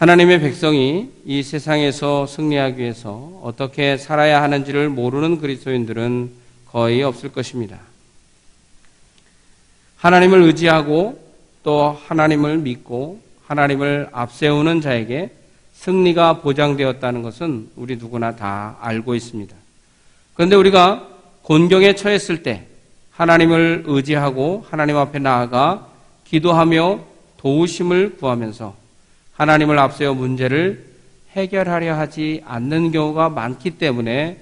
하나님의 백성이 이 세상에서 승리하기 위해서 어떻게 살아야 하는지를 모르는 그리스도인들은 거의 없을 것입니다. 하나님을 의지하고 또 하나님을 믿고 하나님을 앞세우는 자에게 승리가 보장되었다는 것은 우리 누구나 다 알고 있습니다. 그런데 우리가 곤경에 처했을 때 하나님을 의지하고 하나님 앞에 나아가 기도하며 도우심을 구하면서 하나님을 앞세워 문제를 해결하려 하지 않는 경우가 많기 때문에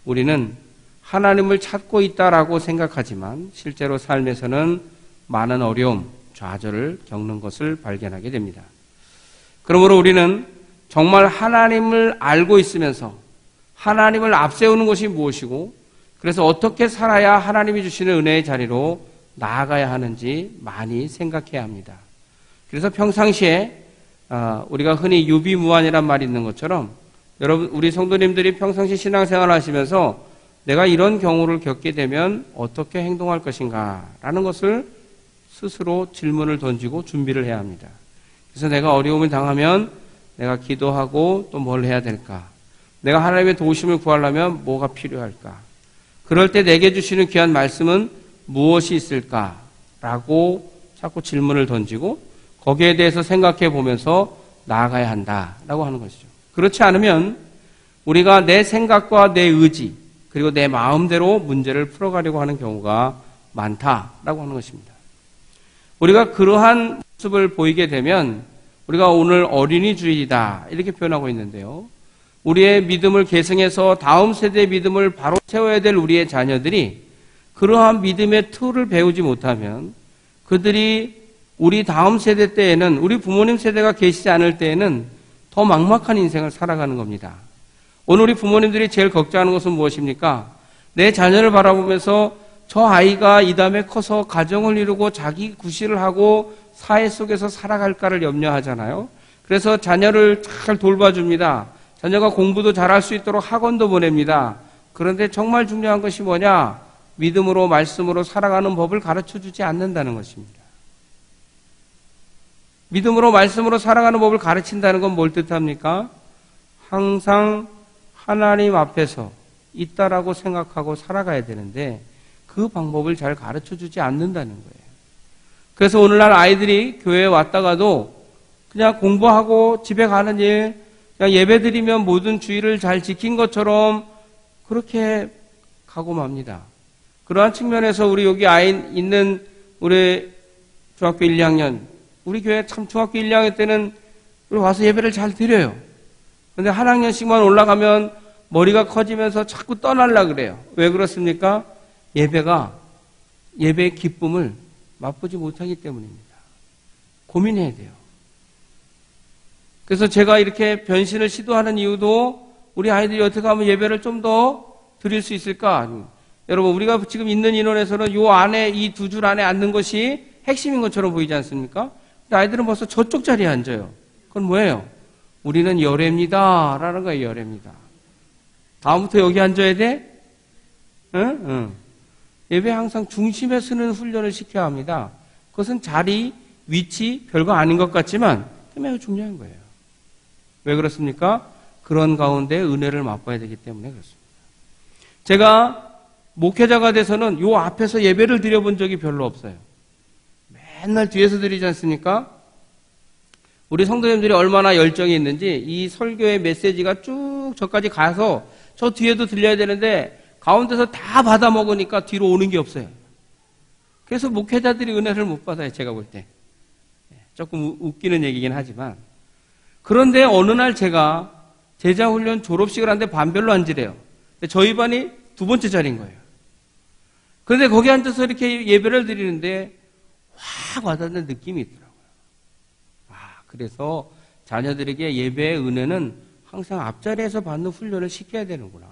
우리는 하나님을 찾고 있다라고 생각하지만 실제로 삶에서는 많은 어려움, 좌절을 겪는 것을 발견하게 됩니다. 그러므로 우리는 정말 하나님을 알고 있으면서 하나님을 앞세우는 것이 무엇이고 그래서 어떻게 살아야 하나님이 주시는 은혜의 자리로 나아가야 하는지 많이 생각해야 합니다. 그래서 평상시에 우리가 흔히 유비무환이란 말이 있는 것처럼 여러분 우리 성도님들이 평상시 신앙생활 하시면서 내가 이런 경우를 겪게 되면 어떻게 행동할 것인가 라는 것을 스스로 질문을 던지고 준비를 해야 합니다. 그래서 내가 어려움을 당하면 내가 기도하고 또 뭘 해야 될까? 내가 하나님의 도우심을 구하려면 뭐가 필요할까? 그럴 때 내게 주시는 귀한 말씀은 무엇이 있을까? 라고 자꾸 질문을 던지고 거기에 대해서 생각해 보면서 나아가야 한다라고 하는 것이죠. 그렇지 않으면 우리가 내 생각과 내 의지 그리고 내 마음대로 문제를 풀어가려고 하는 경우가 많다라고 하는 것입니다. 우리가 그러한 모습을 보이게 되면 우리가 오늘 어린이 주일이다 이렇게 표현하고 있는데요. 우리의 믿음을 계승해서 다음 세대의 믿음을 바로 세워야 될 우리의 자녀들이 그러한 믿음의 틀을 배우지 못하면 그들이 우리 다음 세대 때에는 우리 부모님 세대가 계시지 않을 때에는 더 막막한 인생을 살아가는 겁니다. 오늘 우리 부모님들이 제일 걱정하는 것은 무엇입니까? 내 자녀를 바라보면서 저 아이가 이 다음에 커서 가정을 이루고 자기 구실을 하고 사회 속에서 살아갈까를 염려하잖아요. 그래서 자녀를 잘 돌봐줍니다. 자녀가 공부도 잘할 수 있도록 학원도 보냅니다. 그런데 정말 중요한 것이 뭐냐? 믿음으로 말씀으로 살아가는 법을 가르쳐주지 않는다는 것입니다. 믿음으로 말씀으로 살아가는 법을 가르친다는 건 뭘 뜻합니까? 항상 하나님 앞에서 있다라고 생각하고 살아가야 되는데 그 방법을 잘 가르쳐주지 않는다는 거예요. 그래서 오늘날 아이들이 교회에 왔다가도 그냥 공부하고 집에 가는 일, 그냥 예배 드리면 모든 주의를 잘 지킨 것처럼 그렇게 가고 맙니다. 그러한 측면에서 우리 여기 아이 있는 우리 중학교 1, 2학년, 우리 교회 참 중학교 1, 2학년 때는 우리 와서 예배를 잘 드려요. 그런데 한 학년씩만 올라가면 머리가 커지면서 자꾸 떠날라 그래요. 왜 그렇습니까? 예배의 기쁨을 맛보지 못하기 때문입니다. 고민해야 돼요. 그래서 제가 이렇게 변신을 시도하는 이유도 우리 아이들이 어떻게 하면 예배를 좀 더 드릴 수 있을까? 여러분 우리가 지금 있는 인원에서는 요 안에 이 두 줄 안에 앉는 것이 핵심인 것처럼 보이지 않습니까? 근데 아이들은 벌써 저쪽 자리에 앉아요. 그건 뭐예요? 우리는 열애입니다 라는 거예요. 열애입니다. 다음부터 여기 앉아야 돼? 응? 예배 항상 중심에 서는 훈련을 시켜야 합니다. 그것은 자리, 위치 별거 아닌 것 같지만 매우 중요한 거예요. 왜 그렇습니까? 그런 가운데 은혜를 맛봐야 되기 때문에 그렇습니다. 제가 목회자가 돼서는 요 앞에서 예배를 드려본 적이 별로 없어요. 맨날 뒤에서 드리지 않습니까? 우리 성도님들이 얼마나 열정이 있는지 이 설교의 메시지가 쭉 저까지 가서 저 뒤에도 들려야 되는데 가운데서 다 받아 먹으니까 뒤로 오는 게 없어요. 그래서 목회자들이 은혜를 못 받아요. 제가 볼 때. 조금 웃기는 얘기긴 하지만. 그런데 어느 날 제가 제자훈련 졸업식을 하는데 반별로 앉으래요. 저희 반이 두 번째 자리인 거예요. 그런데 거기 앉아서 이렇게 예배를 드리는데 확 와닿는 느낌이 있더라고요. 그래서 자녀들에게 예배의 은혜는 항상 앞자리에서 받는 훈련을 시켜야 되는구나.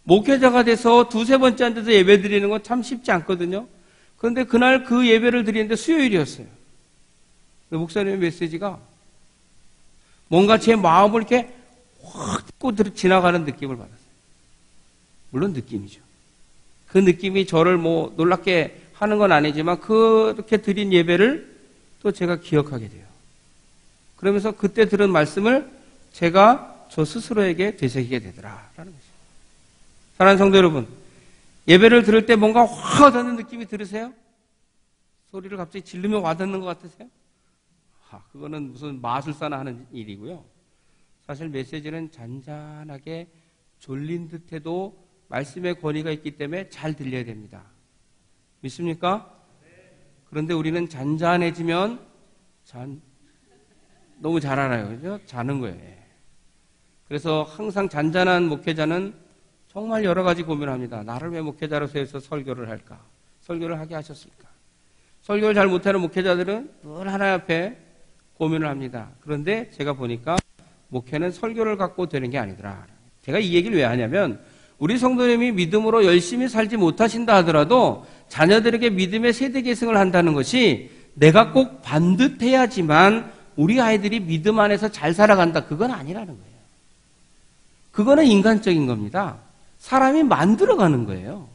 목회자가 돼서 두세 번째 앉아서 예배 드리는 건 참 쉽지 않거든요. 그런데 그날 그 예배를 드리는데 수요일이었어요. 목사님의 메시지가 뭔가 제 마음을 이렇게 확 뚫고 지나가는 느낌을 받았어요. 물론 느낌이죠. 그 느낌이 저를 뭐 놀랍게 하는 건 아니지만 그렇게 드린 예배를 또 제가 기억하게 돼요. 그러면서 그때 들은 말씀을 제가 저 스스로에게 되새기게 되더라라는 것이죠. 사랑하는 성도 여러분, 예배를 들을 때 뭔가 확 와닿는 느낌이 들으세요? 소리를 갑자기 지르면 와닿는 것 같으세요? 그거는 무슨 마술사나 하는 일이고요. 사실 메시지는 잔잔하게 졸린 듯해도 말씀의 권위가 있기 때문에 잘 들려야 됩니다. 믿습니까? 그런데 우리는 잔잔해지면 너무 잘 알아요. 그죠? 자는 거예요. 그래서 항상 잔잔한 목회자는 정말 여러 가지 고민합니다. 나를 왜 목회자로 세워서 설교를 할까? 설교를 하게 하셨을까? 설교를 잘 못하는 목회자들은 늘 하나님 앞에 고민을 합니다. 그런데 제가 보니까 목회는 설교를 갖고 되는 게 아니더라. 제가 이 얘기를 왜 하냐면 우리 성도님이 믿음으로 열심히 살지 못하신다 하더라도 자녀들에게 믿음의 세대 계승을 한다는 것이 내가 꼭 반듯해야지만 우리 아이들이 믿음 안에서 잘 살아간다. 그건 아니라는 거예요. 그거는 인간적인 겁니다. 사람이 만들어가는 거예요.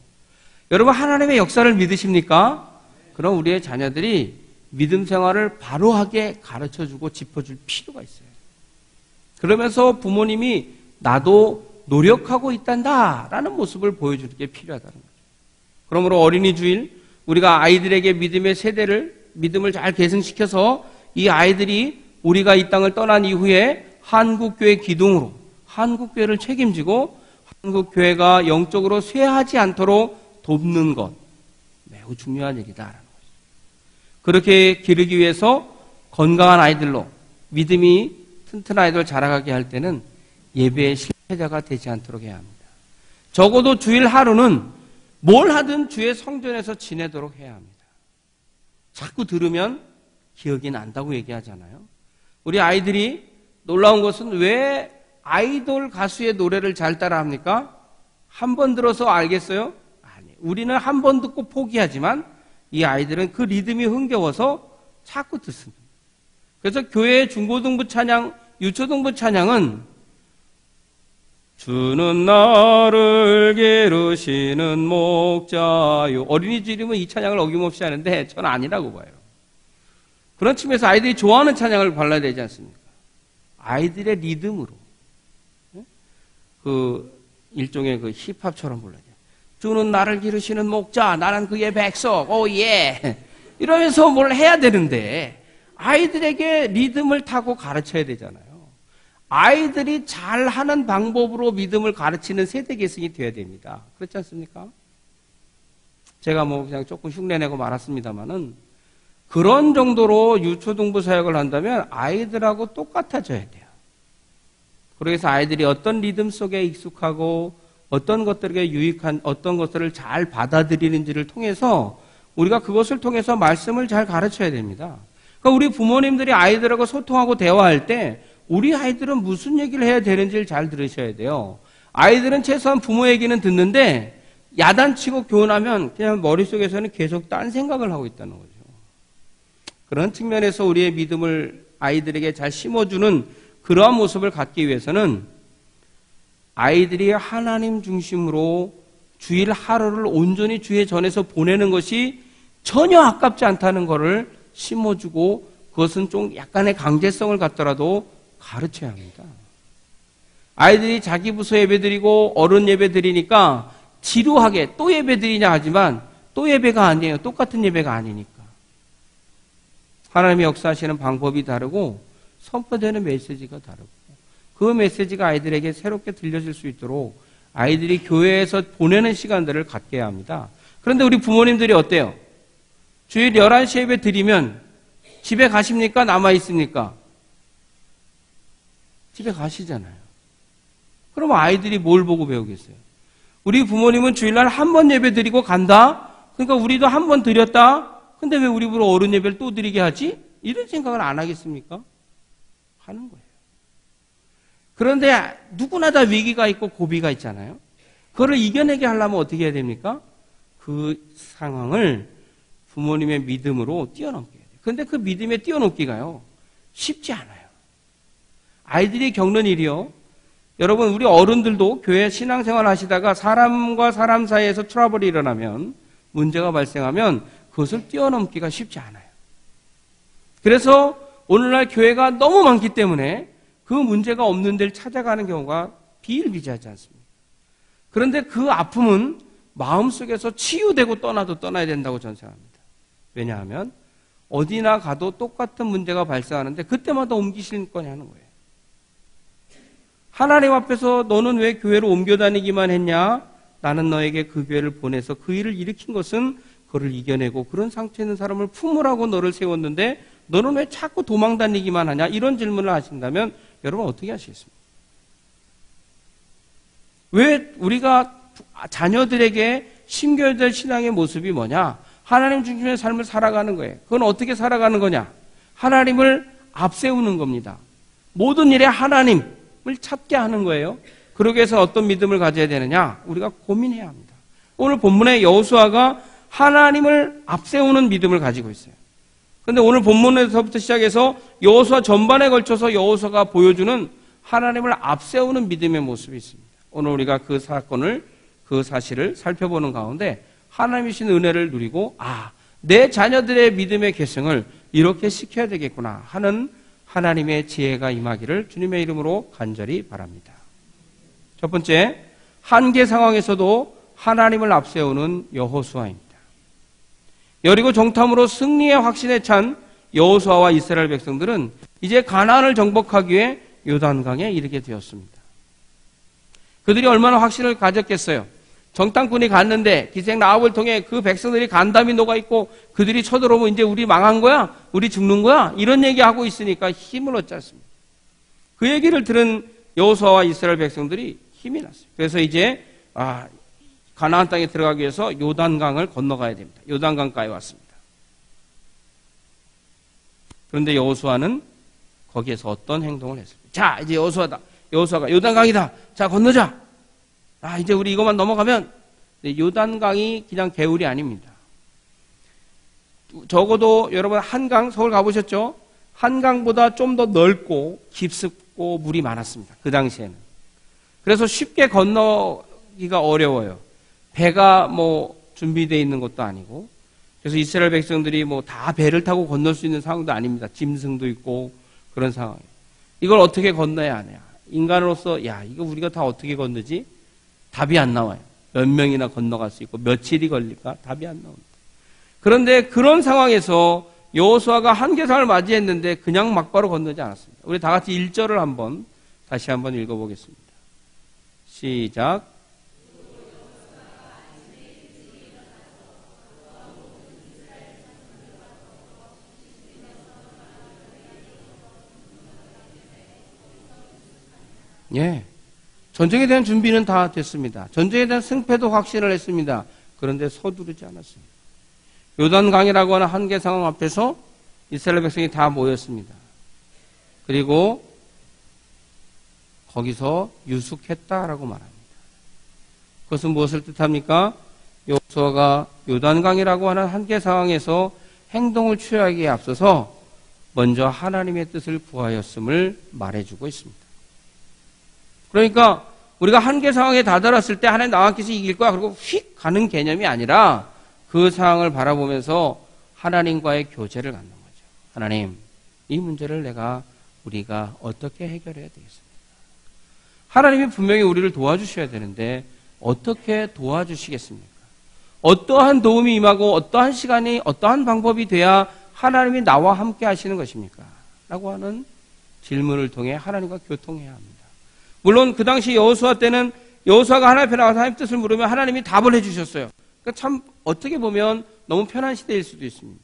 여러분 하나님의 역사를 믿으십니까? 그럼 우리의 자녀들이 믿음 생활을 바로하게 가르쳐주고 짚어줄 필요가 있어요. 그러면서 부모님이 나도 노력하고 있단다라는 모습을 보여주는 게 필요하다는 거죠. 그러므로 어린이 주일 우리가 아이들에게 믿음의 세대를 믿음을 잘 계승시켜서 이 아이들이 우리가 이 땅을 떠난 이후에 한국교회 기둥으로 한국교회를 책임지고 한국교회가 영적으로 쇠하지 않도록 돕는 것 매우 중요한 일이다라는 거죠. 그렇게 기르기 위해서 건강한 아이들로 믿음이 튼튼한 아이들 자라가게 할 때는 예배의 실패자가 되지 않도록 해야 합니다. 적어도 주일 하루는 뭘 하든 주의 성전에서 지내도록 해야 합니다. 자꾸 들으면 기억이 난다고 얘기하잖아요. 우리 아이들이 놀라운 것은 왜 아이돌 가수의 노래를 잘 따라합니까? 한 번 들어서 알겠어요? 아니, 우리는 한 번 듣고 포기하지만 이 아이들은 그 리듬이 흥겨워서 자꾸 듣습니다. 그래서 교회 중고등부 찬양, 유초등부 찬양은 주는 나를 기르시는 목자요. 어린이집이면 이 찬양을 어김없이 하는데 저는 아니라고 봐요. 그런 측면에서 아이들이 좋아하는 찬양을 발라야 되지 않습니까? 아이들의 리듬으로. 일종의 힙합처럼 불러야 돼요. 주는 나를 기르시는 목자, 나는 그의 백성, 오 예. 이러면서 뭘 해야 되는데 아이들에게 리듬을 타고 가르쳐야 되잖아요. 아이들이 잘하는 방법으로 믿음을 가르치는 세대 계승이 되어야 됩니다. 그렇지 않습니까? 제가 그냥 조금 흉내내고 말았습니다만은 그런 정도로 유초등부 사역을 한다면 아이들하고 똑같아져야 돼요. 그래서 아이들이 어떤 리듬 속에 익숙하고 어떤 것들에게 유익한 어떤 것들을 잘 받아들이는지를 통해서 우리가 그것을 통해서 말씀을 잘 가르쳐야 됩니다. 그러니까 우리 부모님들이 아이들하고 소통하고 대화할 때 우리 아이들은 무슨 얘기를 해야 되는지를 잘 들으셔야 돼요. 아이들은 최소한 부모 얘기는 듣는데 야단치고 교훈하면 그냥 머릿속에서는 계속 딴 생각을 하고 있다는 거죠. 그런 측면에서 우리의 믿음을 아이들에게 잘 심어주는 그러한 모습을 갖기 위해서는 아이들이 하나님 중심으로 주일 하루를 온전히 주의 전에서 보내는 것이 전혀 아깝지 않다는 것을 심어주고 그것은 좀 약간의 강제성을 갖더라도 가르쳐야 합니다. 아이들이 자기 부서 예배드리고 어른 예배드리니까 지루하게 또 예배드리냐 하지만 또 예배가 아니에요. 똑같은 예배가 아니니까. 하나님의 역사하시는 방법이 다르고 선포되는 메시지가 다르고 그 메시지가 아이들에게 새롭게 들려질 수 있도록 아이들이 교회에서 보내는 시간들을 갖게 해야 합니다. 그런데 우리 부모님들이 어때요? 주일 11시 예배 드리면 집에 가십니까? 남아 있습니까? 집에 가시잖아요. 그럼 아이들이 뭘 보고 배우겠어요? 우리 부모님은 주일날 한 번 예배 드리고 간다? 그러니까 우리도 한 번 드렸다? 근데 왜 우리 부로 어른 예배를 또 드리게 하지? 이런 생각을 안 하겠습니까? 하는 거예요. 그런데 누구나 다 위기가 있고 고비가 있잖아요. 그거를 이겨내게 하려면 어떻게 해야 됩니까? 그 상황을 부모님의 믿음으로 뛰어넘게 해야 돼요. 그런데 그 믿음에 뛰어넘기가요, 쉽지 않아요. 아이들이 겪는 일이요. 여러분, 우리 어른들도 교회 신앙생활 하시다가 사람과 사람 사이에서 트러블이 일어나면, 문제가 발생하면 그것을 뛰어넘기가 쉽지 않아요. 그래서 오늘날 교회가 너무 많기 때문에 그 문제가 없는 데를 찾아가는 경우가 비일비재하지 않습니까? 그런데 그 아픔은 마음속에서 치유되고 떠나도 떠나야 된다고 저는 생각합니다. 왜냐하면 어디나 가도 똑같은 문제가 발생하는데 그때마다 옮기실 거냐는 거예요. 하나님 앞에서 너는 왜 교회로 옮겨 다니기만 했냐? 나는 너에게 그 교회를 보내서 그 일을 일으킨 것은 그를 이겨내고 그런 상처 있는 사람을 품으라고 너를 세웠는데 너는 왜 자꾸 도망 다니기만 하냐? 이런 질문을 하신다면 여러분 어떻게 하시겠습니까? 왜 우리가 자녀들에게 심겨야 될 신앙의 모습이 뭐냐? 하나님 중심의 삶을 살아가는 거예요. 그건 어떻게 살아가는 거냐? 하나님을 앞세우는 겁니다. 모든 일에 하나님을 찾게 하는 거예요. 그러기 위해서 어떤 믿음을 가져야 되느냐? 우리가 고민해야 합니다. 오늘 본문의 여호수아가 하나님을 앞세우는 믿음을 가지고 있어요. 그런데 오늘 본문에서부터 시작해서 여호수아 전반에 걸쳐서 여호수아가 보여주는 하나님을 앞세우는 믿음의 모습이 있습니다. 오늘 우리가 그 사건을, 그 사실을 살펴보는 가운데 하나님이신 은혜를 누리고 내 자녀들의 믿음의 계승을 이렇게 시켜야 되겠구나 하는 하나님의 지혜가 임하기를 주님의 이름으로 간절히 바랍니다. 첫 번째, 한계 상황에서도 하나님을 앞세우는 여호수아입니다. 여리고 정탐으로 승리의 확신에 찬 여호수아와 이스라엘 백성들은 이제 가나안을 정복하기 위해 요단강에 이르게 되었습니다. 그들이 얼마나 확신을 가졌겠어요? 정탐꾼이 갔는데 기생 라합을 통해 그 백성들이 간담이 녹아있고 그들이 쳐들어오면 이제 우리 망한 거야? 우리 죽는 거야? 이런 얘기하고 있으니까 힘을 얻지 않습니다. 그 얘기를 들은 여호수아와 이스라엘 백성들이 힘이 났어요. 그래서 이제 가나안 땅에 들어가기 위해서 요단강을 건너가야 됩니다. 요단강가에 왔습니다. 그런데 여호수아는 거기에서 어떤 행동을 했습니까? 자, 이제 여호수아가 요단강이다. 자, 건너자. 이제 우리 이것만 넘어가면 요단강이 그냥 개울이 아닙니다. 적어도 여러분 한강 서울 가보셨죠? 한강보다 좀 더 넓고 깊고 물이 많았습니다. 그 당시에는. 그래서 쉽게 건너기가 어려워요. 배가 준비되어 있는 것도 아니고. 그래서 이스라엘 백성들이 다 배를 타고 건널 수 있는 상황도 아닙니다. 짐승도 있고 그런 상황이에요. 이걸 어떻게 건너야 하냐. 인간으로서 이거 우리가 다 어떻게 건너지? 답이 안 나와요. 몇 명이나 건너갈 수 있고 며칠이 걸릴까? 답이 안 나옵니다. 그런데 그런 상황에서 여호수아가 한계상을 맞이했는데 그냥 막바로 건너지 않았습니다. 우리 다 같이 1절을 다시 한번 읽어보겠습니다. 시작. 예. 전쟁에 대한 준비는 다 됐습니다. 전쟁에 대한 승패도 확신을 했습니다. 그런데 서두르지 않았습니다. 요단강이라고 하는 한계 상황 앞에서 이스라엘 백성이 다 모였습니다. 그리고 거기서 유숙했다라고 말합니다. 그것은 무엇을 뜻합니까? 여호수아가 요단강이라고 하는 한계 상황에서 행동을 취하기에 앞서서 먼저 하나님의 뜻을 구하였음을 말해주고 있습니다. 그러니까 우리가 한계 상황에 다다랐을 때 하나님 나와 함께서 이길 거야 그리고 휙 가는 개념이 아니라 그 상황을 바라보면서 하나님과의 교제를 갖는 거죠. 하나님, 이 문제를 우리가 어떻게 해결해야 되겠습니까? 하나님이 분명히 우리를 도와주셔야 되는데 어떻게 도와주시겠습니까? 어떠한 도움이 임하고 어떠한 시간이 어떠한 방법이 돼야 하나님이 나와 함께 하시는 것입니까? 라고 하는 질문을 통해 하나님과 교통해야 합니다. 물론 그 당시 여호수아 때는 여호수아가 하나님 앞에 나가서 하나님 뜻을 물으면 하나님이 답을 해주셨어요. 그러니까 참 어떻게 보면 너무 편한 시대일 수도 있습니다.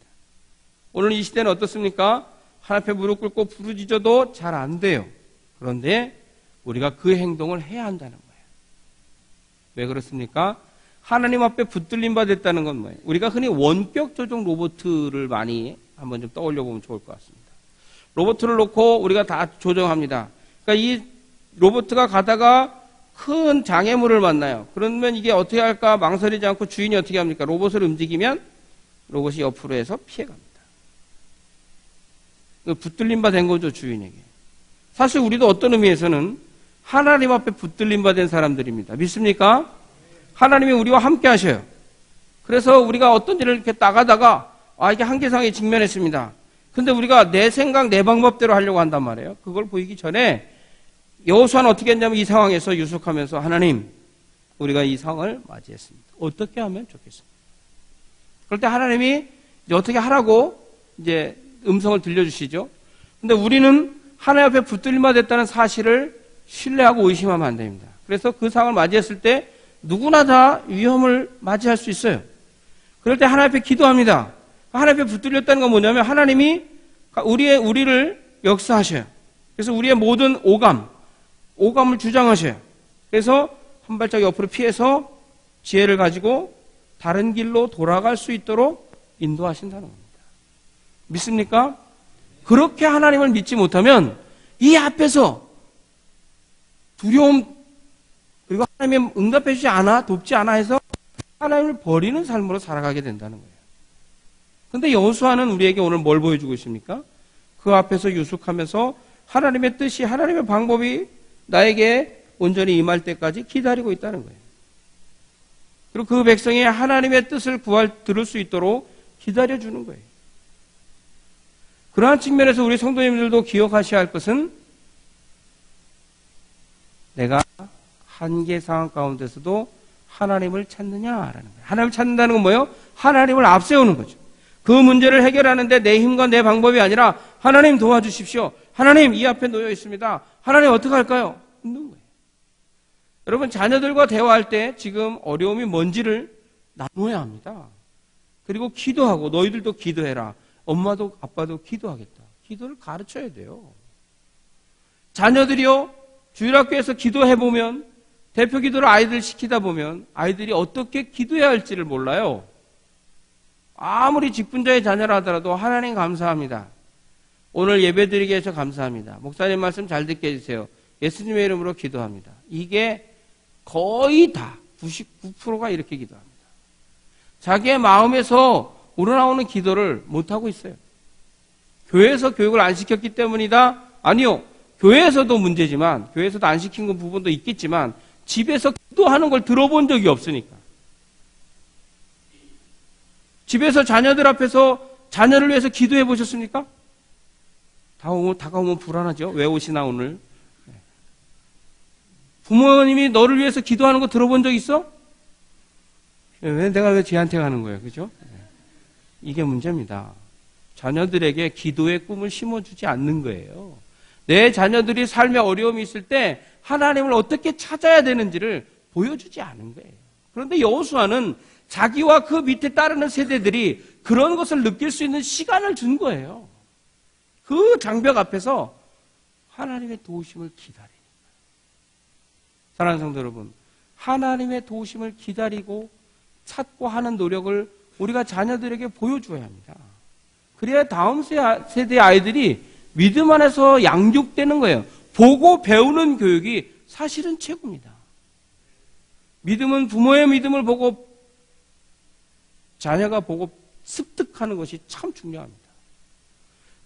오늘 이 시대는 어떻습니까? 하나님 앞에 무릎 꿇고 부르짖어도 잘 안 돼요. 그런데 우리가 그 행동을 해야 한다는 거예요. 왜 그렇습니까? 하나님 앞에 붙들림 받았다는 건 뭐예요? 우리가 흔히 원격 조종 로봇을 많이 한번 좀 떠올려 보면 좋을 것 같습니다. 로봇을 놓고 우리가 다 조정합니다. 그러니까 이 로봇가 가다가 큰 장애물을 만나요. 그러면 이게 어떻게 할까 망설이지 않고 주인이 어떻게 합니까? 로봇을 움직이면 로봇이 옆으로 해서 피해갑니다. 붙들림 받은 거죠, 주인에게. 사실 우리도 어떤 의미에서는 하나님 앞에 붙들림 받은 사람들입니다. 믿습니까? 하나님이 우리와 함께 하셔요. 그래서 우리가 어떤 일을 이렇게 나가다가 이게 한계상에 직면했습니다. 근데 우리가 내 생각, 내 방법대로 하려고 한단 말이에요. 그걸 보이기 전에 여호수아는 어떻게 했냐면 이 상황에서 유숙하면서 하나님, 우리가 이 상황을 맞이했습니다. 어떻게 하면 좋겠습니까? 그럴 때 하나님이 이제 어떻게 하라고 이제 음성을 들려주시죠. 근데 우리는 하나님 앞에 붙들림만 됐다는 사실을 신뢰하고 의심하면 안 됩니다. 그래서 그 상황을 맞이했을 때 누구나 다 위험을 맞이할 수 있어요. 그럴 때 하나님 앞에 기도합니다. 하나님 앞에 붙들렸다는 건 뭐냐면 하나님이 우리를 역사하셔요. 그래서 우리의 모든 오감을 주장하셔요. 그래서 한 발짝 옆으로 피해서 지혜를 가지고 다른 길로 돌아갈 수 있도록 인도하신다는 겁니다. 믿습니까? 그렇게 하나님을 믿지 못하면 이 앞에서 두려움 그리고 하나님이 응답해 주지 않아, 돕지 않아 해서 하나님을 버리는 삶으로 살아가게 된다는 거예요. 그런데 여호수아는 우리에게 오늘 뭘 보여주고 있습니까? 그 앞에서 유숙하면서 하나님의 뜻이, 하나님의 방법이 나에게 온전히 임할 때까지 기다리고 있다는 거예요. 그리고 그 백성이 하나님의 뜻을 들을 수 있도록 기다려주는 거예요. 그러한 측면에서 우리 성도님들도 기억하셔야 할 것은 내가 한계 상황 가운데서도 하나님을 찾느냐라는 거예요. 하나님을 찾는다는 건 뭐예요? 하나님을 앞세우는 거죠. 그 문제를 해결하는데 내 힘과 내 방법이 아니라 하나님 도와주십시오. 하나님 이 앞에 놓여 있습니다. 하나님 어떻게 할까요? 묻는 거예요. 여러분 자녀들과 대화할 때 지금 어려움이 뭔지를 나눠야 합니다. 그리고 기도하고 너희들도 기도해라. 엄마도 아빠도 기도하겠다. 기도를 가르쳐야 돼요. 자녀들이요 주일학교에서 기도해보면 대표 기도를 아이들 시키다 보면 아이들이 어떻게 기도해야 할지를 몰라요. 아무리 직분자의 자녀라 하더라도 하나님 감사합니다. 오늘 예배드리게 해서 감사합니다. 목사님 말씀 잘 듣게 해주세요. 예수님의 이름으로 기도합니다. 이게 거의 다 99%가 이렇게 기도합니다. 자기의 마음에서 우러나오는 기도를 못하고 있어요. 교회에서 교육을 안 시켰기 때문이다? 아니요. 교회에서도 문제지만 교회에서도 안 시킨 부분도 있겠지만 집에서 기도하는 걸 들어본 적이 없으니까. 집에서 자녀들 앞에서 자녀를 위해서 기도해 보셨습니까? 다가오면 불안하죠. 왜 오시나 오늘. 부모님이 너를 위해서 기도하는 거 들어본 적 있어? 내가 왜 쟤한테 가는 거예요? 그죠? 이게 문제입니다. 자녀들에게 기도의 꿈을 심어주지 않는 거예요. 내 자녀들이 삶에 어려움이 있을 때 하나님을 어떻게 찾아야 되는지를 보여주지 않은 거예요. 그런데 여호수아는 자기와 그 밑에 따르는 세대들이 그런 것을 느낄 수 있는 시간을 준 거예요. 그 장벽 앞에서 하나님의 도우심을 기다리는 거예요. 사랑하는 성도 여러분, 하나님의 도우심을 기다리고 찾고 하는 노력을 우리가 자녀들에게 보여줘야 합니다. 그래야 다음 세대 아이들이 믿음 안에서 양육되는 거예요. 보고 배우는 교육이 사실은 최고입니다. 믿음은 부모의 믿음을 보고 자녀가 보고 습득하는 것이 참 중요합니다.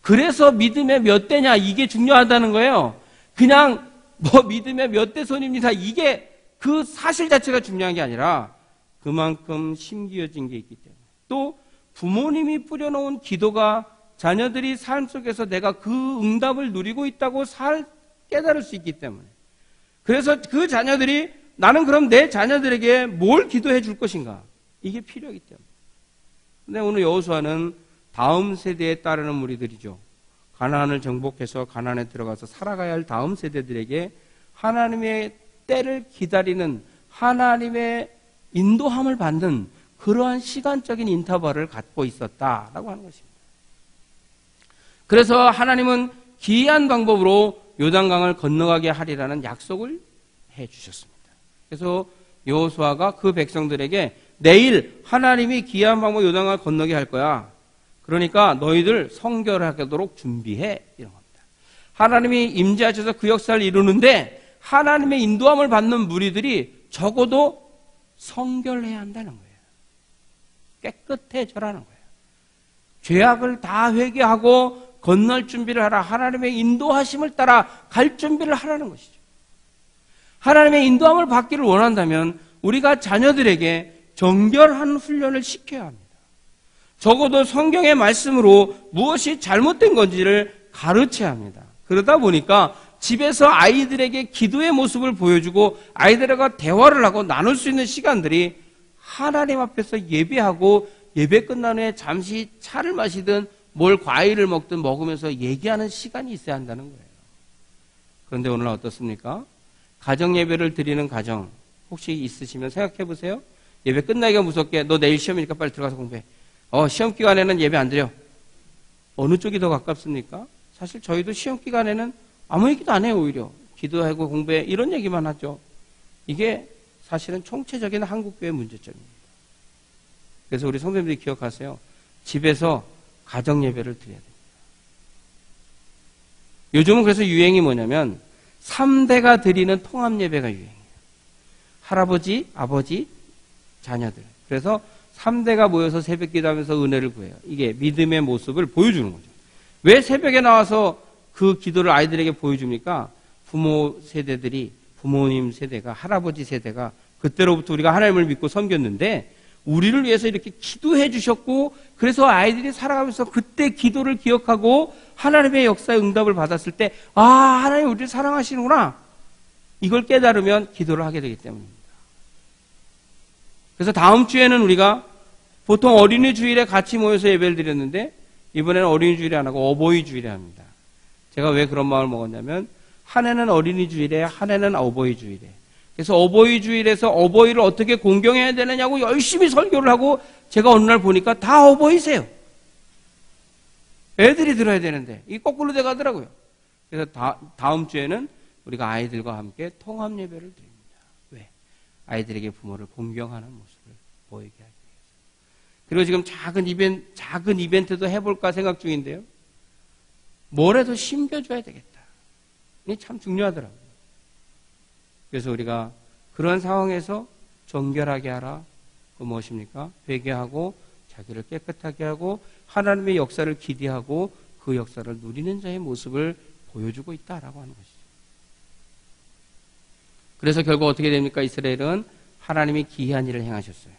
그래서 믿음의 몇 대냐 이게 중요하다는 거예요. 그냥 믿음의 몇 대 손입니다. 이게 그 사실 자체가 중요한 게 아니라 그만큼 심기어진 게 있기 때문에 또 부모님이 뿌려놓은 기도가 자녀들이 삶 속에서 내가 그 응답을 누리고 있다고 깨달을 수 있기 때문에 그래서 그 자녀들이 나는 그럼 내 자녀들에게 뭘 기도해 줄 것인가 이게 필요하기 때문에 근데 오늘 여호수아는 다음 세대에 따르는 무리들이죠. 가나안을 정복해서 가나안에 들어가서 살아가야 할 다음 세대들에게 하나님의 때를 기다리는 하나님의 인도함을 받는 그러한 시간적인 인터벌을 갖고 있었다라고 하는 것입니다. 그래서 하나님은 기이한 방법으로 요단강을 건너가게 하리라는 약속을 해주셨습니다. 그래서 여호수아가 그 백성들에게 내일 하나님이 기이한 방법으로 요단강을 건너게 할 거야. 그러니까 너희들 성결하도록 준비해 이런 겁니다. 하나님이 임재하셔서 그 역사를 이루는데 하나님의 인도함을 받는 무리들이 적어도 성결해야 한다는 거예요. 깨끗해져라는 거예요. 죄악을 다 회개하고 건널 준비를 하라. 하나님의 인도하심을 따라 갈 준비를 하라는 것이죠. 하나님의 인도함을 받기를 원한다면 우리가 자녀들에게 정결한 훈련을 시켜야 합니다. 적어도 성경의 말씀으로 무엇이 잘못된 건지를 가르쳐야 합니다. 그러다 보니까 집에서 아이들에게 기도의 모습을 보여주고 아이들과 대화를 하고 나눌 수 있는 시간들이 하나님 앞에서 예배하고 예배 끝난 후에 잠시 차를 마시든 뭘 과일을 먹든 먹으면서 얘기하는 시간이 있어야 한다는 거예요. 그런데 오늘 어떻습니까? 가정 예배를 드리는 가정 혹시 있으시면 생각해 보세요. 예배 끝나기가 무섭게 너 내일 시험이니까 빨리 들어가서 공부해. 시험 기간에는 예배 안 드려. 어느 쪽이 더 가깝습니까? 사실 저희도 시험 기간에는 아무 얘기도 안 해요. 오히려 기도하고 공부해 이런 얘기만 하죠. 이게 사실은 총체적인 한국교회의 문제점입니다. 그래서 우리 선생님들이 기억하세요. 집에서 가정 예배를 드려야 됩니다. 요즘은 그래서 유행이 뭐냐면 3대가 드리는 통합 예배가 유행이에요. 할아버지, 아버지, 자녀들. 그래서 3대가 모여서 새벽 기도하면서 은혜를 구해요. 이게 믿음의 모습을 보여주는 거죠. 왜 새벽에 나와서 그 기도를 아이들에게 보여줍니까? 부모님 세대가, 할아버지 세대가 그때로부터 우리가 하나님을 믿고 섬겼는데 우리를 위해서 이렇게 기도해 주셨고 그래서 아이들이 살아가면서 그때 기도를 기억하고 하나님의 역사의 응답을 받았을 때 하나님 우리를 사랑하시는구나. 이걸 깨달으면 기도를 하게 되기 때문입니다. 그래서 다음 주에는 우리가 보통 어린이 주일에 같이 모여서 예배를 드렸는데 이번에는 어린이 주일에 안 하고 어버이 주일에 합니다. 제가 왜 그런 마음을 먹었냐면 한 해는 어린이 주일에 한 해는 어버이 주일에 그래서 어버이 주일에서 어버이를 어떻게 공경해야 되느냐고 열심히 설교를 하고 제가 어느 날 보니까 다 어버이세요. 애들이 들어야 되는데 이게 거꾸로 돼 가더라고요. 그래서 다음 주에는 우리가 아이들과 함께 통합 예배를 드립니다. 왜? 아이들에게 부모를 공경하는 모습을 보이게 하기 위해서. 그리고 지금 작은 이벤트도 해볼까 생각 중인데요. 뭐라도 심겨줘야 되겠다. 이게 참 중요하더라고요. 그래서 우리가 그런 상황에서 정결하게 하라. 그 무엇입니까? 회개하고 자기를 깨끗하게 하고 하나님의 역사를 기대하고 그 역사를 누리는 자의 모습을 보여주고 있다라고 하는 것이죠. 그래서 결국 어떻게 됩니까? 이스라엘은 하나님이 기이한 일을 행하셨어요.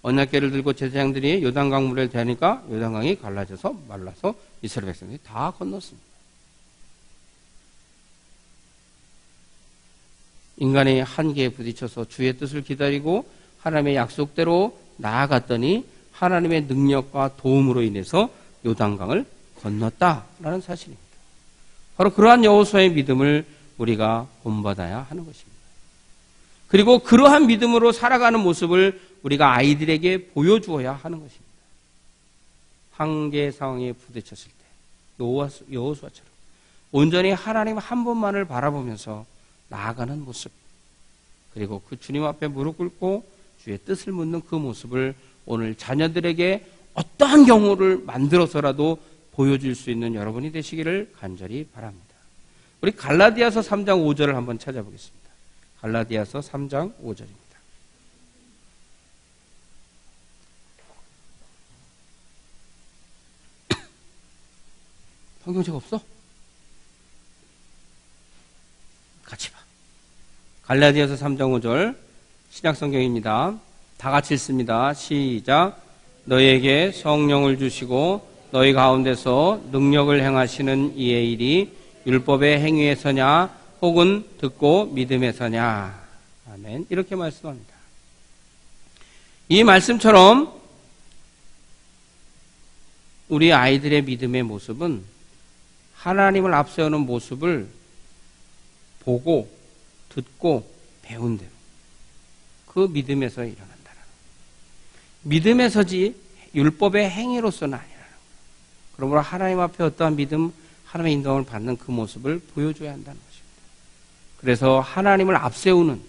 언약궤를 들고 제사장들이 요단강물을 대하니까 요단강이 갈라져서 말라서 이스라엘 백성들이 다 건넜습니다. 인간의 한계에 부딪혀서 주의 뜻을 기다리고 하나님의 약속대로 나아갔더니 하나님의 능력과 도움으로 인해서 요단강을 건넜다라는 사실입니다. 바로 그러한 여호수아의 믿음을 우리가 본받아야 하는 것입니다. 그리고 그러한 믿음으로 살아가는 모습을 우리가 아이들에게 보여주어야 하는 것입니다. 한계 상황에 부딪혔을 때 여호수아처럼 온전히 하나님 한 분만을 바라보면서 나아가는 모습, 그리고 그 주님 앞에 무릎 꿇고 주의 뜻을 묻는 그 모습을 오늘 자녀들에게 어떠한 경우를 만들어서라도 보여줄 수 있는 여러분이 되시기를 간절히 바랍니다. 우리 갈라디아서 3장 5절을 한번 찾아보겠습니다. 갈라디아서 3장 5절입니다. 성경책 없어? 같이 봐. 갈라디아서 3장 5절 신약성경입니다. 다 같이 읽습니다. 시작. 너희에게 성령을 주시고 너희 가운데서 능력을 행하시는 이의 일이 율법의 행위에서냐 혹은 듣고 믿음에서냐. 아멘. 이렇게 말씀합니다. 이 말씀처럼 우리 아이들의 믿음의 모습은 하나님을 앞세우는 모습을 보고 듣고 배운 대로 그 믿음에서 일어난다는 거예요. 믿음에서지 율법의 행위로서는 아니라는 거예요. 그러므로 하나님 앞에 어떠한 믿음, 하나님의 인도함을 받는 그 모습을 보여줘야 한다는 것입니다. 그래서 하나님을 앞세우는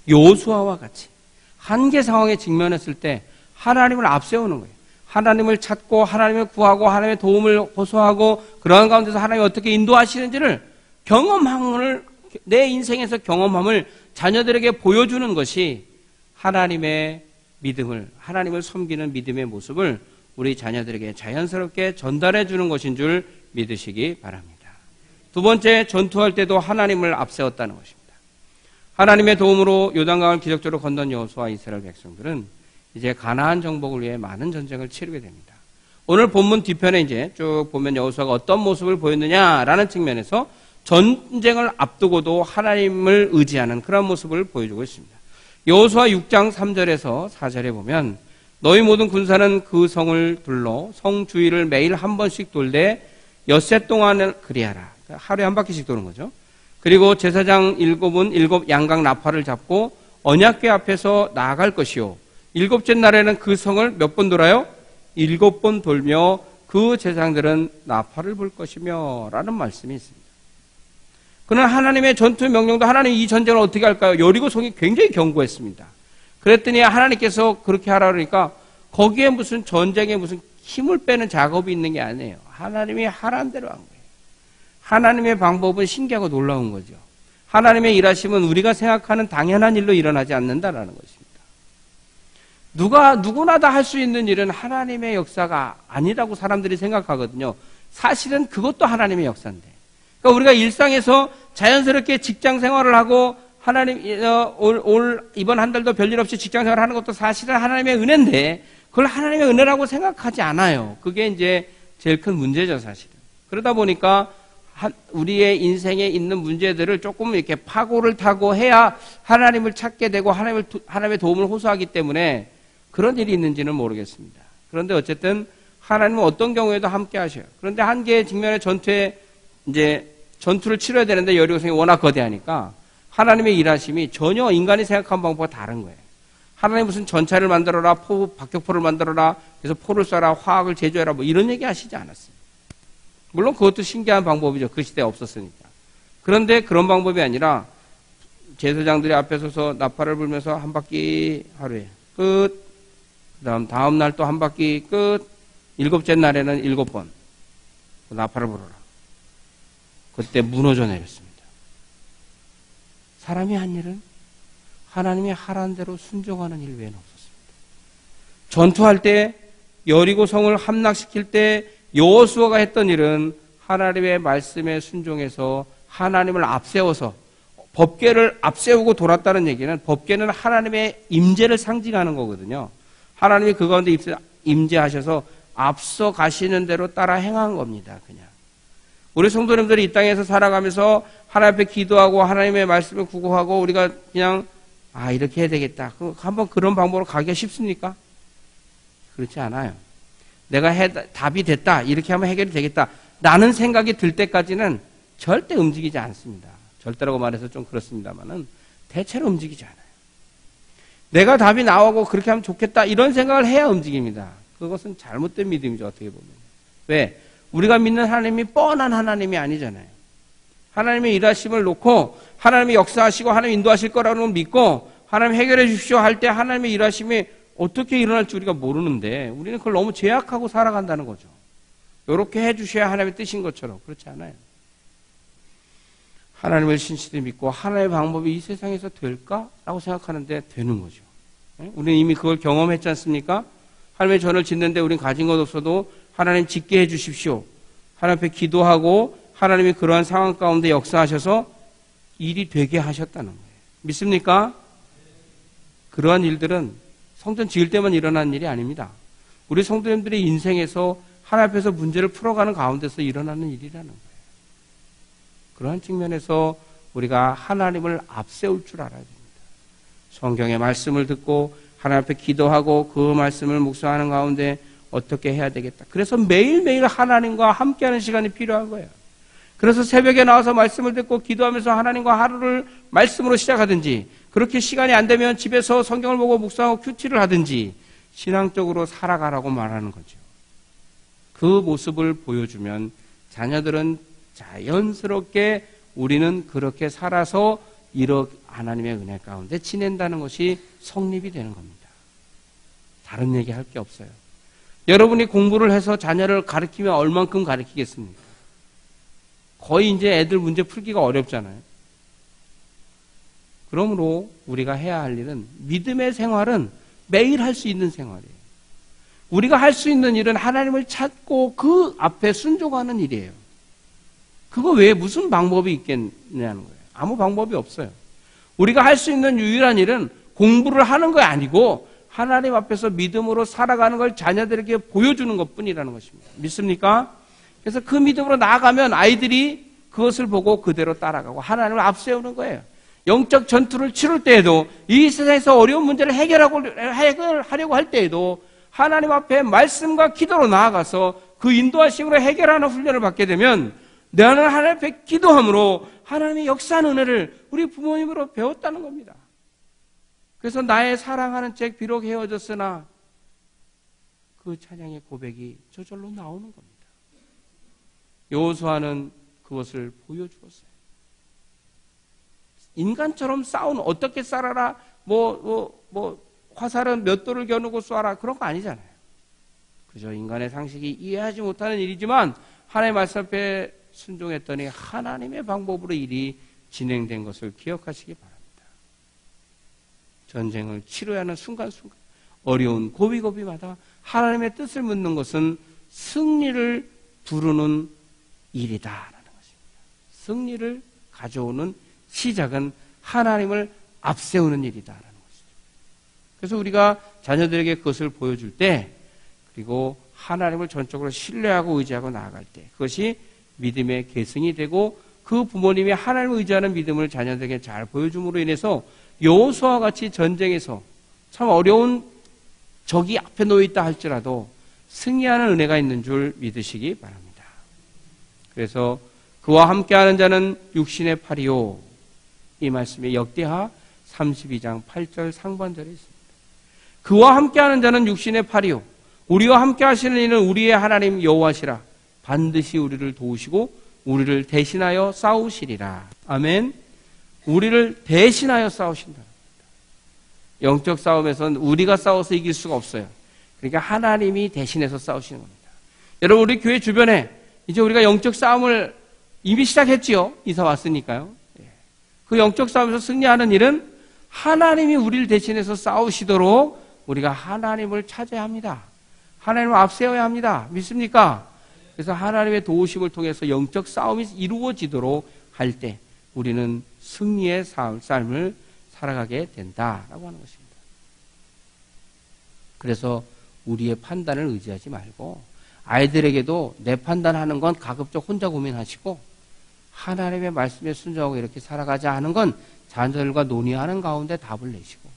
여호수아와 같이 한계 상황에 직면했을 때 하나님을 앞세우는 거예요. 하나님을 찾고 하나님을 구하고 하나님의 도움을 호소하고 그러한 가운데서 하나님이 어떻게 인도하시는지를 경험함을 내 인생에서 경험함을 자녀들에게 보여주는 것이 하나님의 믿음을, 하나님을 섬기는 믿음의 모습을 우리 자녀들에게 자연스럽게 전달해 주는 것인 줄 믿으시기 바랍니다. 두 번째, 전투할 때도 하나님을 앞세웠다는 것입니다. 하나님의 도움으로 요단강을 기적적으로 건넌 여호수아 이스라엘 백성들은 이제 가나안 정복을 위해 많은 전쟁을 치르게 됩니다. 오늘 본문 뒤편에 이제 쭉 보면 여호수아가 어떤 모습을 보였느냐라는 측면에서 전쟁을 앞두고도 하나님을 의지하는 그런 모습을 보여주고 있습니다. 여호수아 6장 3절에서 4절에 보면 너희 모든 군사는 그 성을 둘러 성 주위를 매일 한 번씩 돌되 엿새 동안을 그리하라. 하루에 한 바퀴씩 도는 거죠. 그리고 제사장 7은 7 양각 나팔을 잡고 언약궤 앞에서 나아갈 것이요. 7째 날에는 그 성을 몇 번 돌아요? 7번 돌며 그 제사장들은 나팔을 불 것이며 라는 말씀이 있습니다. 그러나 하나님의 전투 명령도 하나님이 이 전쟁을 어떻게 할까요? 여리고 성이 굉장히 견고했습니다. 그랬더니 하나님께서 그렇게 하라 그러니까 거기에 무슨 전쟁에 무슨 힘을 빼는 작업이 있는 게 아니에요. 하나님이 하라는 대로 한 거예요. 하나님의 방법은 신기하고 놀라운 거죠. 하나님의 일하심은 우리가 생각하는 당연한 일로 일어나지 않는다라는 것입니다. 누구나 다 할 수 있는 일은 하나님의 역사가 아니라고 사람들이 생각하거든요. 사실은 그것도 하나님의 역사인데. 그러니까 우리가 일상에서 자연스럽게 직장 생활을 하고 하나님 이번 한 달도 별일 없이 직장 생활을 하는 것도 사실은 하나님의 은혜인데 그걸 하나님의 은혜라고 생각하지 않아요. 그게 이제 제일 큰 문제죠, 사실은. 그러다 보니까 우리의 인생에 있는 문제들을 조금 이렇게 파고를 타고 해야 하나님을 찾게 되고 하나님의 도움을 호소하기 때문에 그런 일이 있는지는 모르겠습니다. 그런데 어쨌든 하나님은 어떤 경우에도 함께 하셔요. 그런데 한계의 직면의 전투를 치러야 되는데 여리고성이 워낙 거대하니까 하나님의 일하심이 전혀 인간이 생각한 방법과 다른 거예요. 하나님 무슨 전차를 만들어라, 박격포를 만들어라, 그래서 포를 쏴라, 화학을 제조해라, 뭐 이런 얘기 하시지 않았어요. 물론 그것도 신기한 방법이죠. 그 시대에 없었으니까. 그런데 그런 방법이 아니라 제사장들이 앞에 서서 나팔을 불면서 한 바퀴 하루에 끝. 다음 날 또 한 바퀴 끝. 7째 날에는 7번 나팔을 불어라. 그때 무너져 내렸습니다. 사람이 한 일은 하나님이 하라는 대로 순종하는 일 외에는 없었습니다. 전투할 때 여리고 성을 함락시킬 때 여호수아가 했던 일은 하나님의 말씀에 순종해서 하나님을 앞세워서 법궤를 앞세우고 돌았다는 얘기는 법궤는 하나님의 임재를 상징하는 거거든요. 하나님이 그 가운데 임재하셔서 앞서 가시는 대로 따라 행한 겁니다. 그냥 우리 성도님들이 이 땅에서 살아가면서 하나님 앞에 기도하고 하나님의 말씀을 구구하고 우리가 그냥 이렇게 해야 되겠다. 한번 그런 방법으로 가기가 쉽습니까? 그렇지 않아요. 내가 답이 됐다. 이렇게 하면 해결이 되겠다. 라는 생각이 들 때까지는 절대 움직이지 않습니다. 절대라고 말해서 좀 그렇습니다만은 대체로 움직이지 않아요. 내가 답이 나오고 그렇게 하면 좋겠다. 이런 생각을 해야 움직입니다. 그것은 잘못된 믿음이죠. 어떻게 보면. 왜? 우리가 믿는 하나님이 뻔한 하나님이 아니잖아요. 하나님의 일하심을 놓고 하나님이 역사하시고 하나님 인도하실 거라고 믿고 하나님 해결해 주십시오 할 때 하나님의 일하심이 어떻게 일어날지 우리가 모르는데 우리는 그걸 너무 제약하고 살아간다는 거죠. 이렇게 해 주셔야 하나님의 뜻인 것처럼. 그렇지 않아요. 하나님을 신실히 믿고 하나님의 방법이 이 세상에서 될까라고 생각하는데 되는 거죠. 우리는 이미 그걸 경험했지 않습니까? 하나님의 전을 짓는데 우리는 가진 것 없어도 하나님 짓게 해 주십시오. 하나님 앞에 기도하고 하나님이 그러한 상황 가운데 역사하셔서 일이 되게 하셨다는 거예요. 믿습니까? 그러한 일들은 성전 지을 때만 일어나는 일이 아닙니다. 우리 성도님들의 인생에서 하나님 앞에서 문제를 풀어가는 가운데서 일어나는 일이라는 거예요. 그러한 측면에서 우리가 하나님을 앞세울 줄 알아야 됩니다. 성경의 말씀을 듣고 하나님 앞에 기도하고 그 말씀을 묵상하는 가운데 어떻게 해야 되겠다. 그래서 매일매일 하나님과 함께하는 시간이 필요한 거예요. 그래서 새벽에 나와서 말씀을 듣고 기도하면서 하나님과 하루를 말씀으로 시작하든지 그렇게 시간이 안 되면 집에서 성경을 보고 묵상하고 큐티를 하든지 신앙적으로 살아가라고 말하는 거죠. 그 모습을 보여주면 자녀들은 자연스럽게 우리는 그렇게 살아서 이렇게 하나님의 은혜 가운데 지낸다는 것이 성립이 되는 겁니다. 다른 얘기할 게 없어요. 여러분이 공부를 해서 자녀를 가르치면 얼만큼 가르치겠습니까? 거의 이제 애들 문제 풀기가 어렵잖아요. 그러므로 우리가 해야 할 일은 믿음의 생활은 매일 할 수 있는 생활이에요. 우리가 할 수 있는 일은 하나님을 찾고 그 앞에 순종하는 일이에요. 그거 외에 무슨 방법이 있겠냐는 거예요. 아무 방법이 없어요. 우리가 할 수 있는 유일한 일은 공부를 하는 거 아니고 하나님 앞에서 믿음으로 살아가는 걸 자녀들에게 보여주는 것뿐이라는 것입니다. 믿습니까? 그래서 그 믿음으로 나아가면 아이들이 그것을 보고 그대로 따라가고 하나님을 앞세우는 거예요. 영적 전투를 치를 때에도 이 세상에서 어려운 문제를 해결하려고 할 때에도 하나님 앞에 말씀과 기도로 나아가서 그 인도하심으로 해결하는 훈련을 받게 되면 나는 하나님 앞에 기도함으로 하나님의 역사하는 은혜를 우리 부모님으로 배웠다는 겁니다. 그래서 나의 사랑하는 책 비록 헤어졌으나 그 찬양의 고백이 저절로 나오는 겁니다. 여호수아는 그것을 보여주었어요. 인간처럼 싸우는 어떻게 쏴라 화살은 몇 도를 겨누고 쏴라 그런 거 아니잖아요. 그저 인간의 상식이 이해하지 못하는 일이지만 하나님의 말씀 앞에 순종했더니 하나님의 방법으로 일이 진행된 것을 기억하시기 바랍니다. 전쟁을 치러야 하는 순간순간 어려운 고비고비마다 하나님의 뜻을 묻는 것은 승리를 부르는 일이다라는 것입니다. 승리를 가져오는 시작은 하나님을 앞세우는 일이다라는 것이죠. 그래서 우리가 자녀들에게 그것을 보여줄 때 그리고 하나님을 전적으로 신뢰하고 의지하고 나아갈 때 그것이 믿음의 계승이 되고 그 부모님이 하나님을 의지하는 믿음을 자녀들에게 잘 보여줌으로 인해서 여호수아와 같이 전쟁에서 참 어려운 적이 앞에 놓여있다 할지라도 승리하는 은혜가 있는 줄 믿으시기 바랍니다. 그래서 그와 함께하는 자는 육신의 팔이요 이 말씀이 역대하 32장 8절 상반절에 있습니다. 그와 함께하는 자는 육신의 팔이요 우리와 함께 하시는 이는 우리의 하나님 여호와시라 반드시 우리를 도우시고 우리를 대신하여 싸우시리라. 아멘. 우리를 대신하여 싸우신다. 영적 싸움에서는 우리가 싸워서 이길 수가 없어요. 그러니까 하나님이 대신해서 싸우시는 겁니다. 여러분 우리 교회 주변에 이제 우리가 영적 싸움을 이미 시작했지요. 이사 왔으니까요. 그 영적 싸움에서 승리하는 일은 하나님이 우리를 대신해서 싸우시도록 우리가 하나님을 찾아야 합니다. 하나님을 앞세워야 합니다. 믿습니까? 그래서 하나님의 도우심을 통해서 영적 싸움이 이루어지도록 할 때 우리는 승리의 삶을 살아가게 된다라고 하는 것입니다. 그래서 우리의 판단을 의지하지 말고 아이들에게도 내 판단하는 건 가급적 혼자 고민하시고 하나님의 말씀에 순종하고 이렇게 살아가자 하는 건 자녀들과 논의하는 가운데 답을 내시고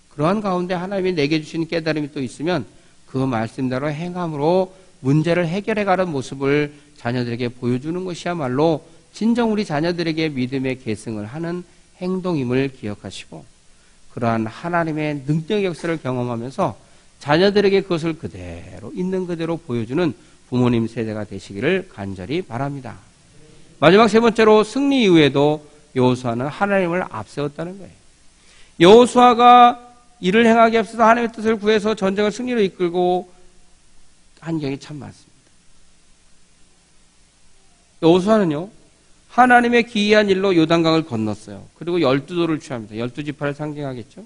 그러한 가운데 하나님이 내게 주신 깨달음이 또 있으면 그 말씀대로 행함으로 문제를 해결해가는 모습을 자녀들에게 보여주는 것이야말로 진정 우리 자녀들에게 믿음의 계승을 하는 행동임을 기억하시고 그러한 하나님의 능력의 역사를 경험하면서 자녀들에게 그것을 그대로 있는 그대로 보여주는 부모님 세대가 되시기를 간절히 바랍니다. 마지막 세 번째로 승리 이후에도 여호수아는 하나님을 앞세웠다는 거예요. 여호수아가 이를 행하기 앞서서 하나님의 뜻을 구해서 전쟁을 승리로 이끌고 한경이 참 많습니다. 여호수아는요 하나님의 기이한 일로 요단강을 건넜어요. 그리고 12도를 취합니다. 12지파를 상징하겠죠.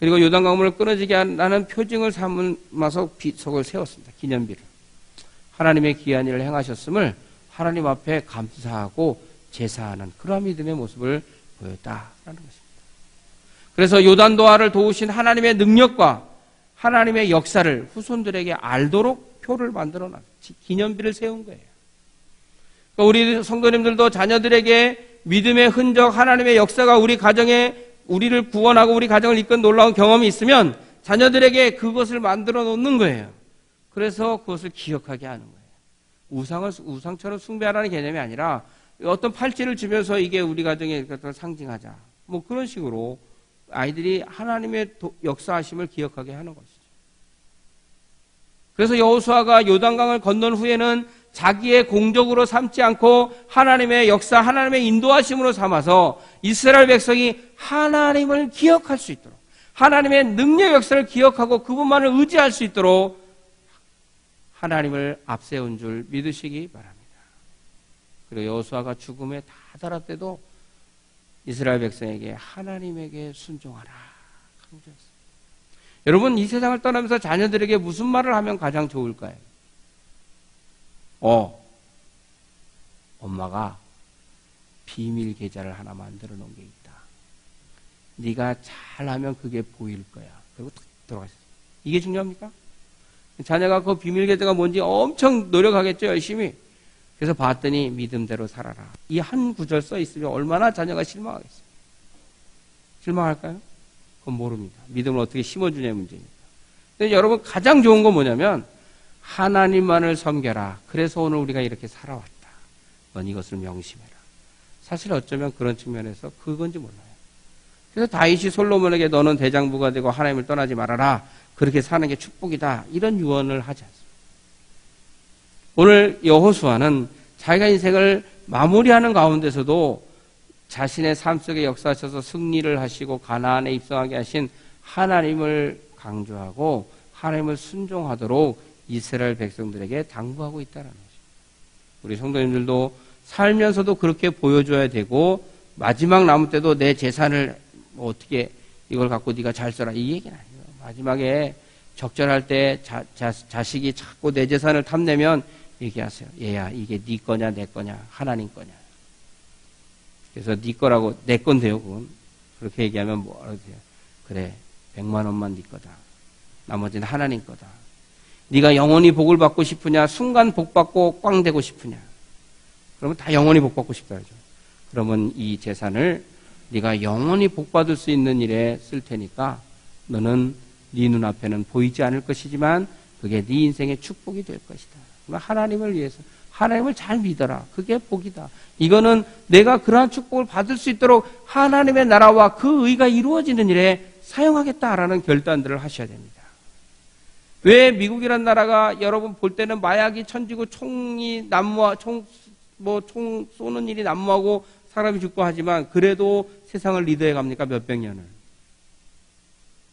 그리고 요단강물을 끊어지게 하는 표징을 삼아서 비석을 세웠습니다. 기념비를. 하나님의 기이한 일을 행하셨음을 하나님 앞에 감사하고 제사하는 그러한 믿음의 모습을 보였다라는 것입니다. 그래서 요단도하를 도우신 하나님의 능력과 하나님의 역사를 후손들에게 알도록 표를 만들어놨 기념비를 세운 거예요. 그러니까 우리 성도님들도 자녀들에게 믿음의 흔적, 하나님의 역사가 우리 가정에 우리를 구원하고 우리 가정을 이끈 놀라운 경험이 있으면 자녀들에게 그것을 만들어 놓는 거예요. 그래서 그것을 기억하게 하는 거예요. 우상처럼 숭배하라는 개념이 아니라 어떤 팔찌를 주면서 이게 우리 가정의 상징하자. 뭐 그런 식으로 아이들이 하나님의 역사하심을 기억하게 하는 것이죠. 그래서 여호수아가 요단강을 건넌 후에는 자기의 공적으로 삼지 않고 하나님의 역사, 하나님의 인도하심으로 삼아서 이스라엘 백성이 하나님을 기억할 수 있도록 하나님의 능력 역사를 기억하고 그분만을 의지할 수 있도록 하나님을 앞세운 줄 믿으시기 바랍니다. 그리고 여호수아가 죽음에 다다랐을 때도 이스라엘 백성에게 하나님에게 순종하라 강조했습니다. 여러분 이 세상을 떠나면서 자녀들에게 무슨 말을 하면 가장 좋을까요? 엄마가 비밀 계좌를 하나 만들어 놓은 게 있다. 네가 잘하면 그게 보일 거야. 그리고 들어가셨어요. 이게 중요합니까? 자녀가 그 비밀 계좌가 뭔지 엄청 노력하겠죠, 열심히. 그래서 봤더니 믿음대로 살아라. 이 한 구절 써 있으면 얼마나 자녀가 실망하겠어요. 실망할까요? 그건 모릅니다. 믿음을 어떻게 심어주냐의 문제입니다. 근데 여러분 가장 좋은 건 뭐냐면 하나님만을 섬겨라. 그래서 오늘 우리가 이렇게 살아왔다. 넌 이것을 명심해라. 사실 어쩌면 그런 측면에서 그건지 몰라요. 그래서 다윗이 솔로몬에게 너는 대장부가 되고 하나님을 떠나지 말아라. 그렇게 사는 게 축복이다. 이런 유언을 하지 않습니다. 오늘 여호수아는 자기가 인생을 마무리하는 가운데서도 자신의 삶 속에 역사하셔서 승리를 하시고 가나안에 입성하게 하신 하나님을 강조하고 하나님을 순종하도록 이스라엘 백성들에게 당부하고 있다는 거죠. 우리 성도님들도 살면서도 그렇게 보여줘야 되고 마지막 남을 때도 내 재산을 뭐 어떻게 이걸 갖고 네가 잘 써라 이 얘기는 아니에요. 마지막에 적절할 때 자식이 자꾸 내 재산을 탐내면 얘기하세요. 얘야 이게 네 거냐 내 거냐 하나님 거냐. 그래서 네 거라고 내 건데요 그건. 그렇게 얘기하면 뭐라고 해요. 그래 100만 원만 네 거다. 나머지는 하나님 거다. 네가 영원히 복을 받고 싶으냐 순간 복 받고 꽝 되고 싶으냐. 그러면 다 영원히 복 받고 싶다 그러죠. 그러면 이 재산을 네가 영원히 복 받을 수 있는 일에 쓸 테니까 너는 네 눈앞에는 보이지 않을 것이지만 그게 네 인생의 축복이 될 것이다. 하나님을 위해서 하나님을 잘 믿어라. 그게 복이다. 이거는 내가 그러한 축복을 받을 수 있도록 하나님의 나라와 그 의가 이루어지는 일에 사용하겠다라는 결단들을 하셔야 됩니다. 왜 미국이란 나라가 여러분 볼 때는 마약이 천지고 총이 난무하 총 쏘는 일이 난무하고 사람이 죽고 하지만 그래도 세상을 리더해 갑니까? 몇백 년을.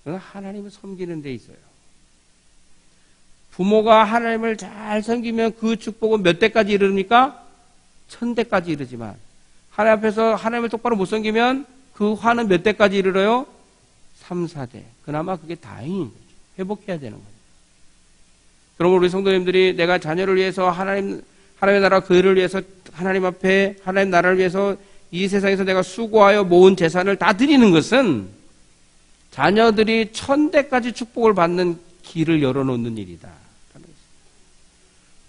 그건 하나님을 섬기는 데 있어요. 부모가 하나님을 잘 섬기면 그 축복은 몇 대까지 이르니까 1000대까지 이르지만 하나님 앞에서 하나님을 똑바로 못 섬기면 그 화는 몇 대까지 이르러요? 3, 4대. 그나마 그게 다행인 거죠. 회복해야 되는 거죠. 그러면 우리 성도님들이 내가 자녀를 위해서 하나님의 나라 그 일을 위해서 하나님 앞에 하나님 나라를 위해서 이 세상에서 내가 수고하여 모은 재산을 다 드리는 것은 자녀들이 1000대까지 축복을 받는 길을 열어놓는 일이다.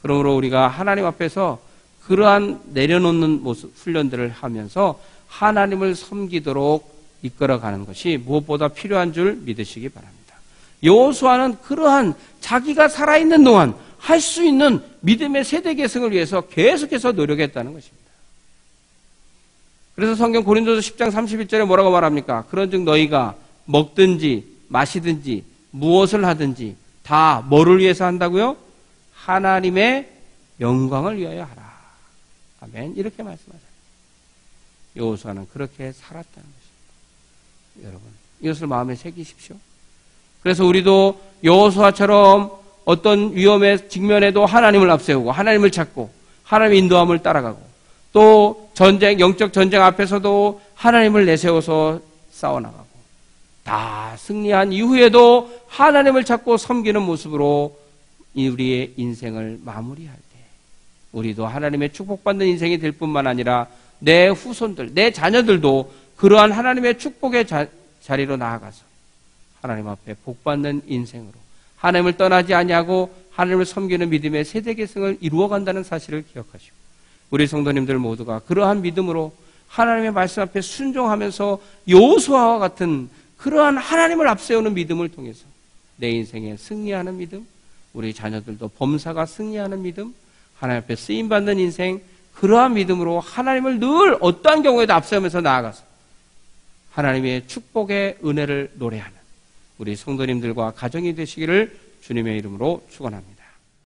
그러므로 우리가 하나님 앞에서 그러한 내려놓는 모습, 훈련들을 하면서 하나님을 섬기도록 이끌어가는 것이 무엇보다 필요한 줄 믿으시기 바랍니다. 여호수아는 그러한 자기가 살아있는 동안 할 수 있는 믿음의 세대 계승을 위해서 계속해서 노력했다는 것입니다. 그래서 성경 고린도서 10장 31절에 뭐라고 말합니까? 그런즉 너희가 먹든지 마시든지 무엇을 하든지 다 뭐를 위해서 한다고요? 하나님의 영광을 위하여 하라. 아멘. 이렇게 말씀하잖아요. 여호수아는 그렇게 살았다는 것입니다. 여러분, 이것을 마음에 새기십시오. 그래서 우리도 여호수아처럼 어떤 위험에 직면해도 하나님을 앞세우고 하나님을 찾고 하나님의 인도함을 따라가고 또 전쟁, 영적 전쟁 앞에서도 하나님을 내세워서 싸워나가고 다 승리한 이후에도 하나님을 찾고 섬기는 모습으로 우리의 인생을 마무리할 때 우리도 하나님의 축복받는 인생이 될 뿐만 아니라 내 후손들, 내 자녀들도 그러한 하나님의 축복의 자리로 나아가서 하나님 앞에 복받는 인생으로 하나님을 떠나지 아니하고 하나님을 섬기는 믿음의 세대 계승을 이루어간다는 사실을 기억하시고 우리 성도님들 모두가 그러한 믿음으로 하나님의 말씀 앞에 순종하면서 여호수아와 같은 그러한 하나님을 앞세우는 믿음을 통해서 내 인생에 승리하는 믿음, 우리 자녀들도 범사가 승리하는 믿음, 하나님 앞에 쓰임받는 인생, 그러한 믿음으로 하나님을 늘 어떠한 경우에도 앞세우면서 나아가서 하나님의 축복의 은혜를 노래하는 우리 성도님들과 가정이 되시기를 주님의 이름으로 축원합니다.